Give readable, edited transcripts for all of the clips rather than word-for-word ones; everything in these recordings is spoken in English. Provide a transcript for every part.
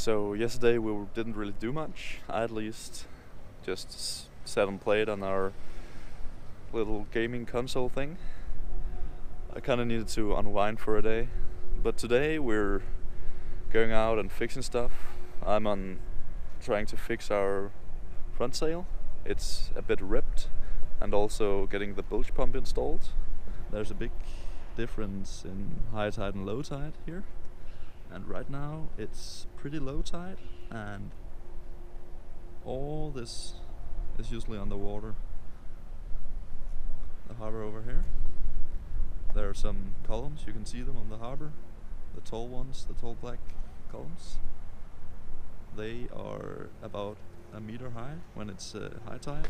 So yesterday didn't really do much. I at least just sat and played on our little gaming console thing. I kind of needed to unwind for a day. But today we're going out and fixing stuff. I'm on trying to fix our front sail. It's a bit ripped, and also getting the bilge pump installed. There's a big difference in high tide and low tide here. And right now it's pretty low tide, and all this is usually underwater. The harbor over here. There are some columns, you can see them on the harbor. The tall ones, the tall black columns. They are about a meter high when it's high tide.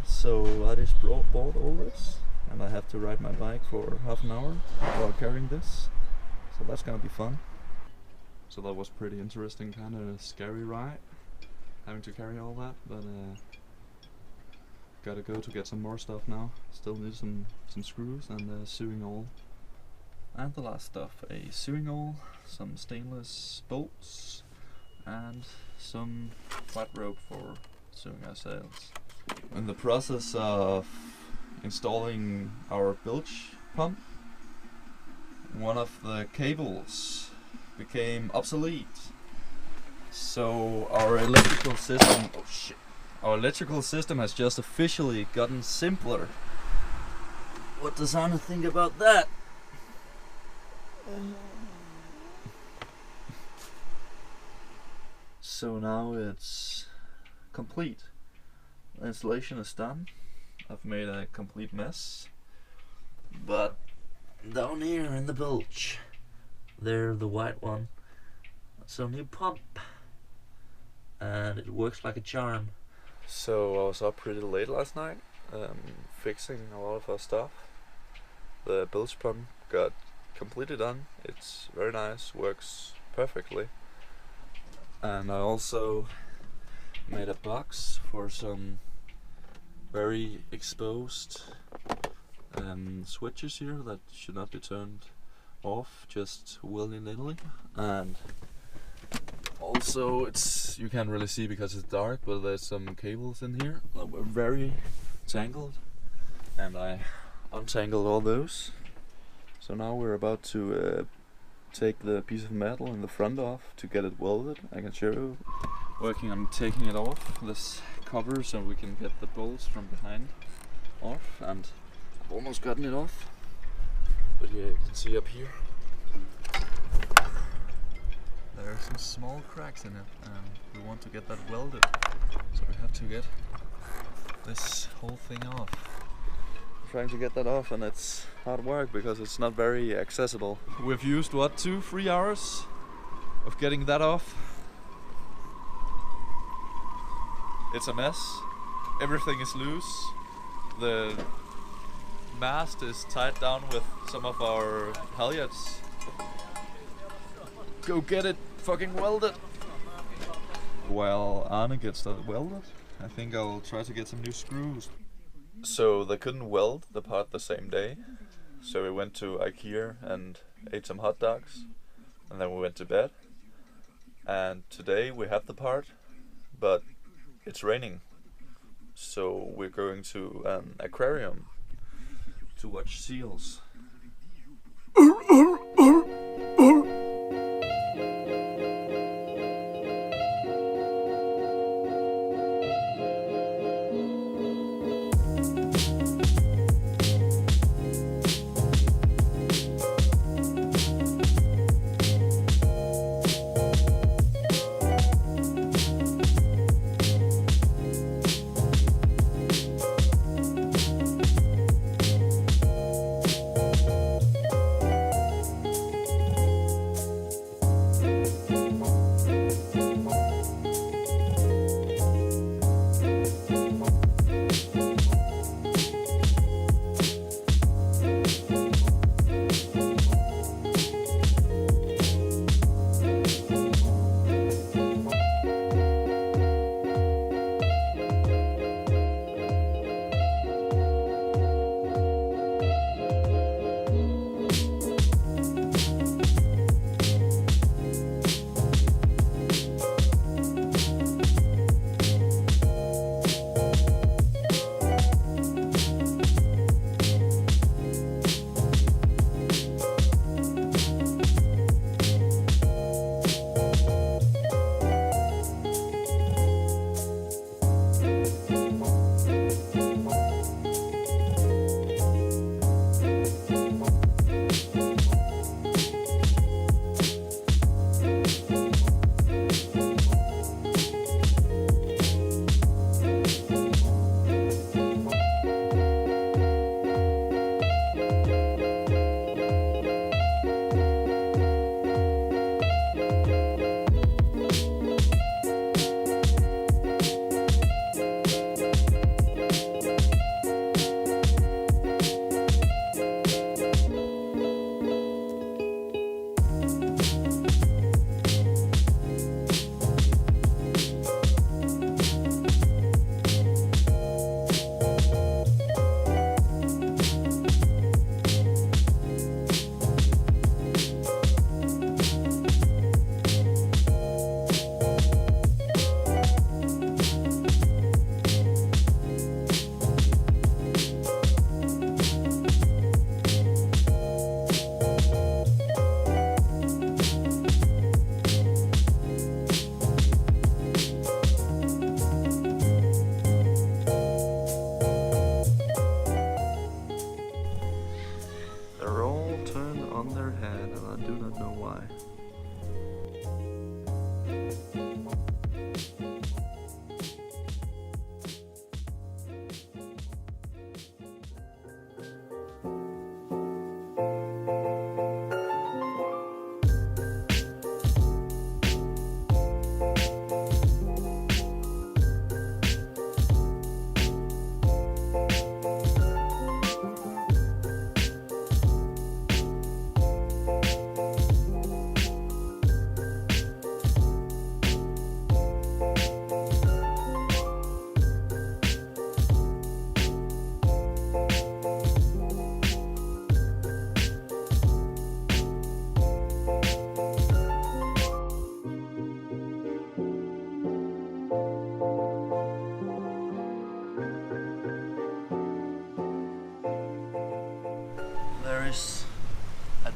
So I just bought all this, and I have to ride my bike for half an hour while carrying this. So that's gonna be fun. So that was pretty interesting, kind of scary ride, having to carry all that, but gotta go to get some more stuff now. Still need some screws and a sewing awl. And the last stuff, a sewing awl, some stainless bolts, and some flat rope for sewing our sails. In the process of installing our bilge pump, one of the cables became obsolete. So our electrical system has just officially gotten simpler. What does Anna think about that? So now it's complete. The installation is done. I've made a complete mess, but down here in the bilge, there, the white one, that's our new pump, and it works like a charm. So I was up pretty late last night, fixing a lot of our stuff. The bilge pump got completely done. It's very nice, works perfectly. And I also made a box for some very exposed switches here that should not be turned off just willy-nilly. And also you can't really see because it's dark, but there's some cables in here that were very tangled, and I untangled all those. So now we're about to take the piece of metal in the front off to get it welded. I can show you. Working on taking it off, this cover, so we can get the bolts from behind off, and I've almost gotten it off. But yeah, you can see up here there are some small cracks in it, and we want to get that welded. So we have to get this whole thing off. I'm trying to get that off, and it's hard work because it's not very accessible. We've used 2-3 hours of getting that off. It's a mess. Everything is loose. The mast is tied down with some of our halyards. Go get it fucking welded. While Arne gets that welded, I think I'll try to get some new screws. So they couldn't weld the part the same day, so we went to IKEA and ate some hot dogs, and then we went to bed. And today we have the part, but it's raining, so we're going to an aquarium to watch seals.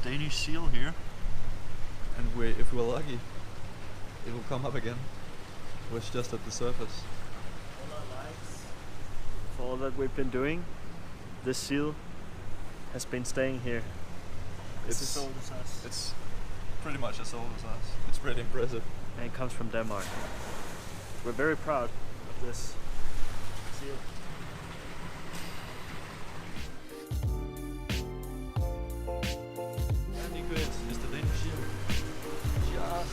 Danish seal here, and if we're lucky, it will come up again. We're just at the surface. All our lives, for all that we've been doing, this seal has been staying here. It's as old as us. It's pretty much as old as us. It's pretty impressive. And it comes from Denmark. We're very proud of this seal. It's the Danish seal. Yes.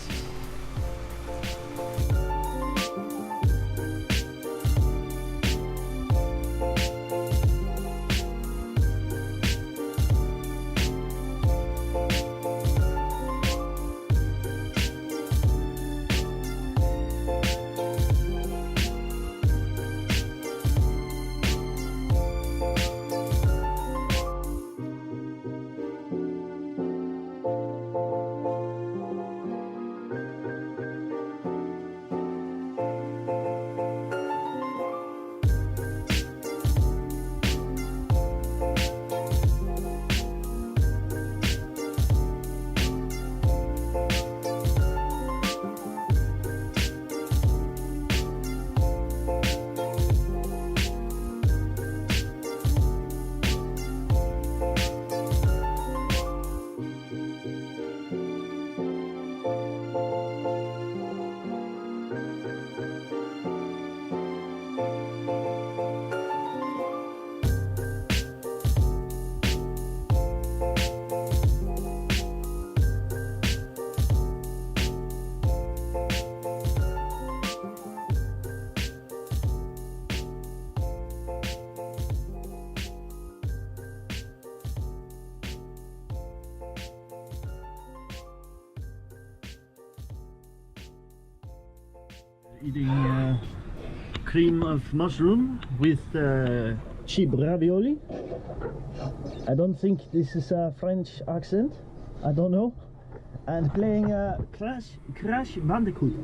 Eating cream of mushroom with cheap ravioli. I don't think this is a French accent. I don't know. And playing Crash Bandicoot.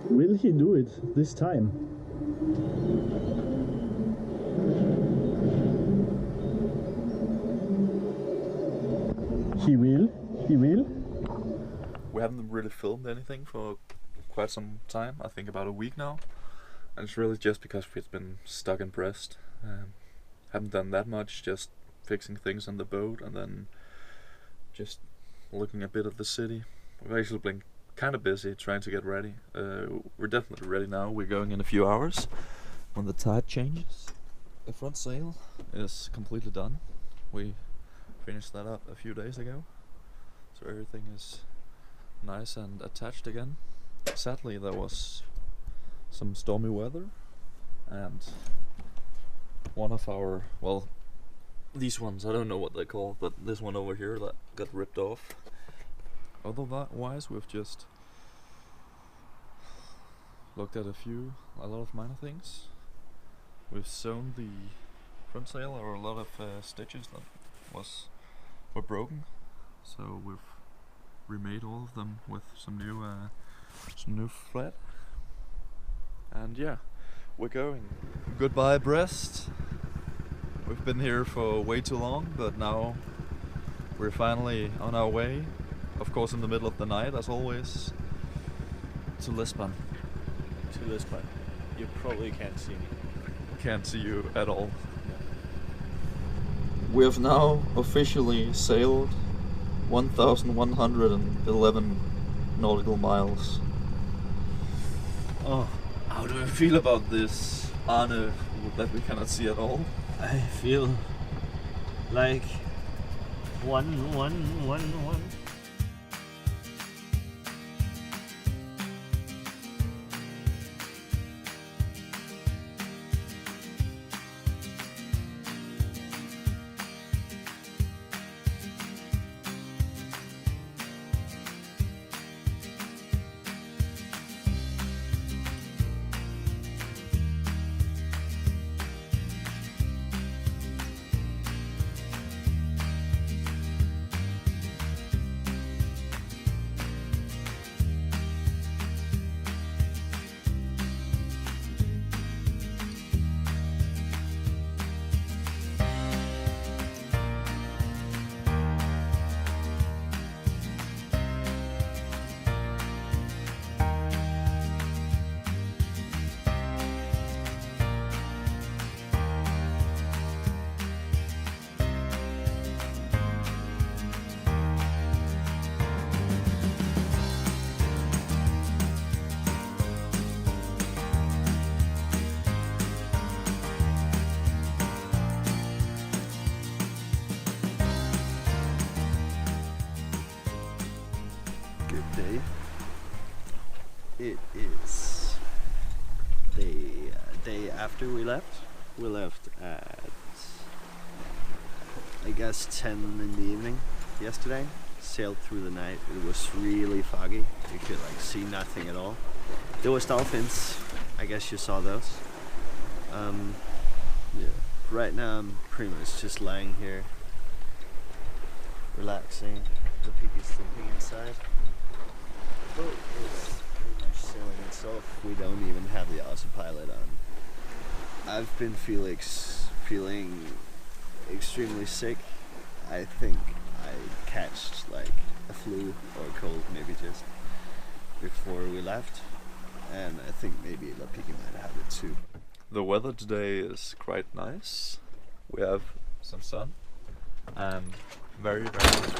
Will he do it this time? He will. He will. We haven't really filmed anything for quite some time, I think about a week now, and it's really just because we've been stuck in Brest. Haven't done that much, just fixing things on the boat and then just looking a bit at the city. We've actually been kind of busy trying to get ready. We're definitely ready now. We're going in a few hours when the tide changes. The front sail is completely done. We finished that up a few days ago, so everything is nice and attached again. Sadly, there was some stormy weather, and one of our, well, these ones, I don't know what they're called, but this one over here that got ripped off. Otherwise, we've just looked at a lot of minor things. We've sewn the front sail, or a lot of stitches that were broken, so we've remade all of them with some new thread. And yeah, we're going. Goodbye, Brest. We've been here for way too long, but now we're finally on our way, of course in the middle of the night as always, to Lisbon. To Lisbon. You probably can't see me. Can't see you at all. We have now officially sailed 1,111 nautical miles. Oh, how do I feel about this honor that we cannot see at all? I feel like one. after we left. We left at, I guess, 10 in the evening yesterday. Sailed through the night. It was really foggy. You could like see nothing at all. There was dolphins. I guess you saw those. Yeah. Right now I'm pretty much just lying here, relaxing. The pig is sleeping inside. The boat is pretty much sailing itself. We don't even have the autopilot on. I've been feeling extremely sick. I think I catched like a flu or a cold maybe just before we left, and I think maybe La Piggy might have it too. The weather today is quite nice. We have some sun and very, very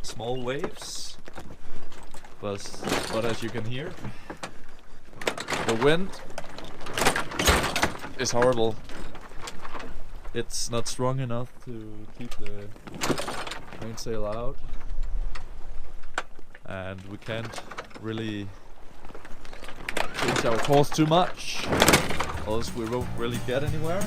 small waves. But as you can hear, the wind is horrible. It's not strong enough to keep the mainsail out, and we can't really change our course too much, else we won't really get anywhere.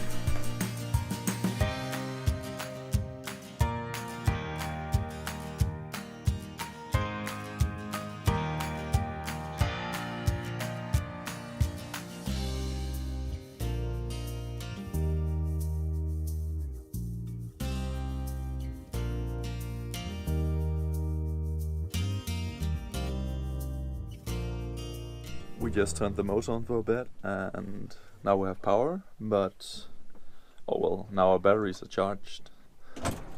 We just turned the motor on for a bit and now we have power, but oh well, now our batteries are charged.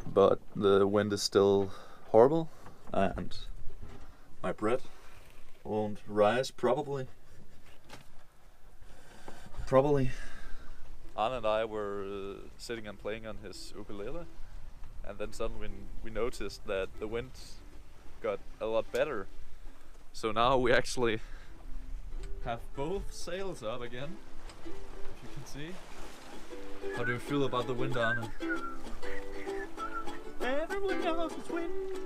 But the wind is still horrible and my bread won't rise probably. Arne and I were sitting and playing on his ukulele, and then suddenly we noticed that the wind got a lot better. So now we actually have both sails up again, if you can see. How do you feel about the wind, Arne? Everyone knows it's windy.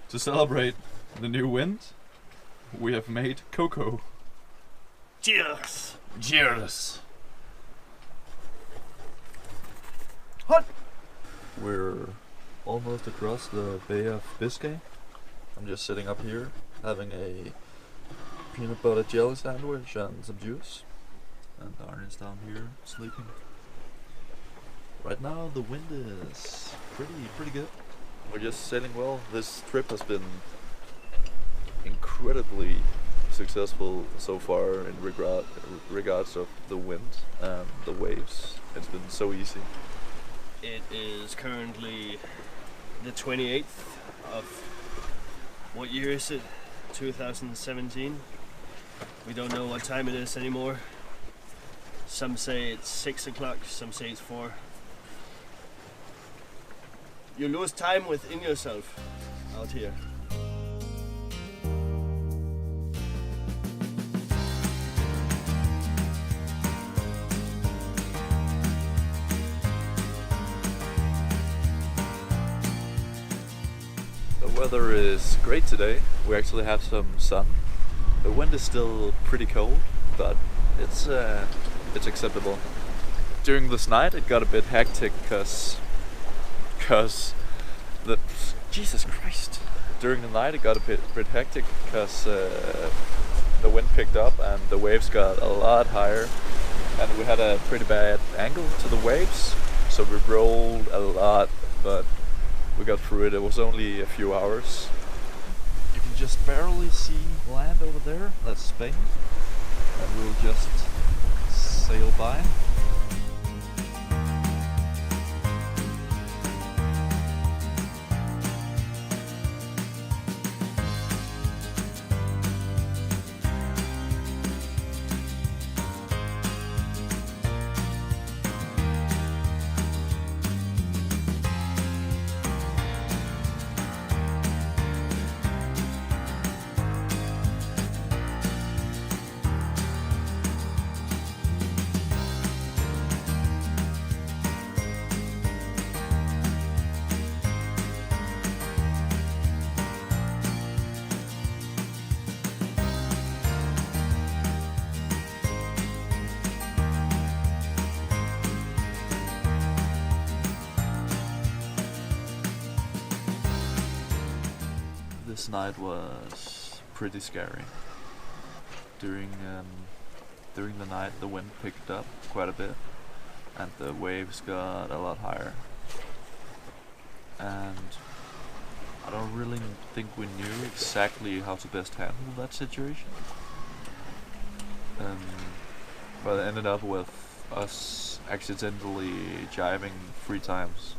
To celebrate the new wind, we have made cocoa. Cheers! Cheers! Hot! We're almost across the Bay of Biscay. I'm just sitting up here having a peanut butter jelly sandwich and some juice. And Arne is down here sleeping. Right now the wind is pretty good. We're just sailing well. This trip has been incredibly successful so far in regards of the wind and the waves. It's been so easy. It is currently the 28th of, what year is it? 2017. We don't know what time it is anymore. Some say it's 6 o'clock, some say it's 4. You lose time within yourself out here. The weather is great today. We actually have some sun. The wind is still pretty cold, but it's acceptable. During this night it got a bit hectic because the Jesus Christ. During the night it got a bit hectic because the wind picked up and the waves got a lot higher, and we had a pretty bad angle to the waves, so we rolled a lot, but we got through it. It was only a few hours. You can just barely see land over there. That's Spain, and we'll just sail by. This night was pretty scary. During the night, the wind picked up quite a bit, and the waves got a lot higher. And I don't really think we knew exactly how to best handle that situation. But it ended up with us accidentally jiving 3 times,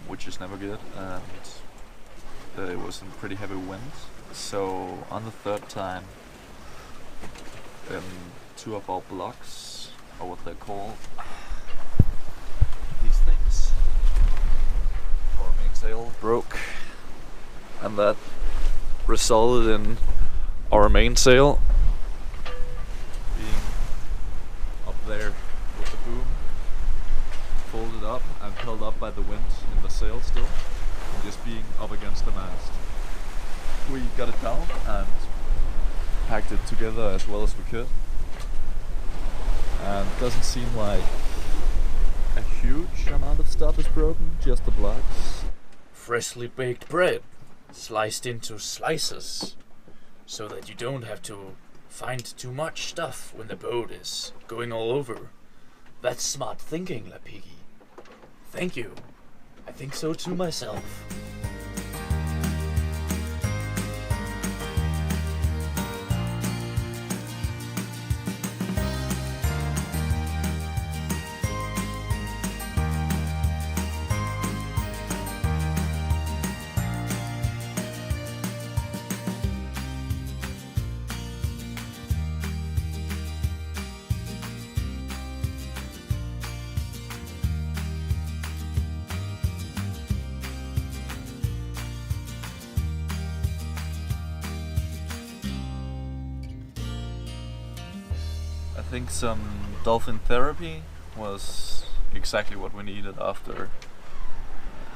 which is never good, and it was in pretty heavy winds. So on the 3rd time, 2 of our blocks, or what they're called, these things, our mainsail broke, and that resulted in our mainsail being up there with the boom, folded up and held up by the wind in the sail still, and just being up against the mast. We got it down and packed it together as well as we could, and it doesn't seem like a huge amount of stuff is broken, just the blocks. Freshly baked bread, sliced into slices, so that you don't have to find too much stuff when the boat is going all over. That's smart thinking, La Piggy. Thank you. I think so too myself. I think some dolphin therapy was exactly what we needed after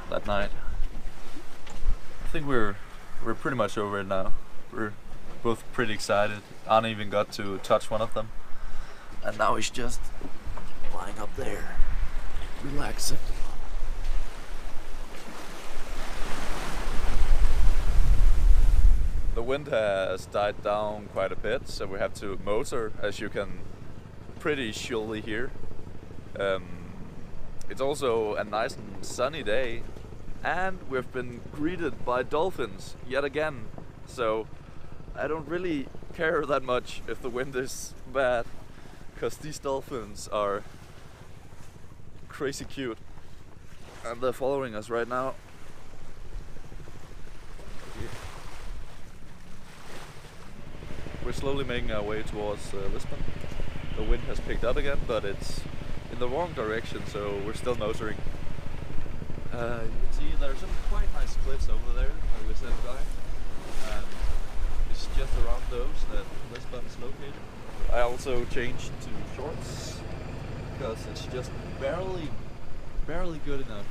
that night. I think we're pretty much over it now. We're both pretty excited. Anna even got to touch one of them, and now he's just lying up there, relaxing. The wind has died down quite a bit, so we have to motor, as you can pretty surely hear. It's also a nice and sunny day, and we've been greeted by dolphins yet again, so I don't really care that much if the wind is bad, because these dolphins are crazy cute, and they're following us right now. We're slowly making our way towards Lisbon. The wind has picked up again, but it's in the wrong direction, so we're still motoring. You can see there's some quite nice cliffs over there where we said by, and it's just around those that Lisbon is located. I also changed to shorts because it's just barely good enough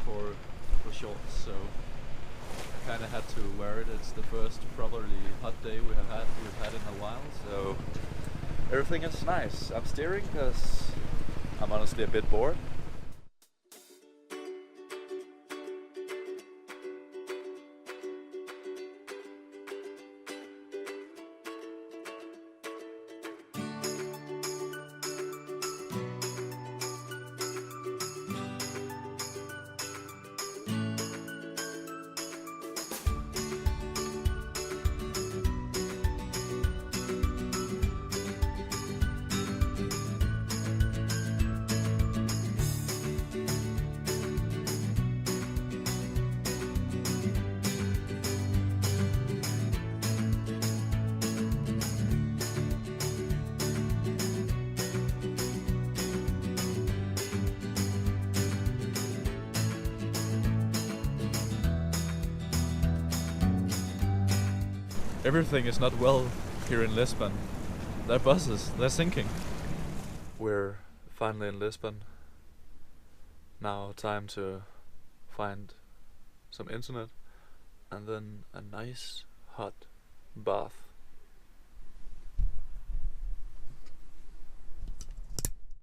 for shorts, so I kind of had to wear it. It's the first properly hot day we've had in a while, so everything is nice. I'm steering because I'm honestly a bit bored. Everything is not well here in Lisbon. Their buses, they're sinking. We're finally in Lisbon. Now time to find some internet and then a nice hot bath.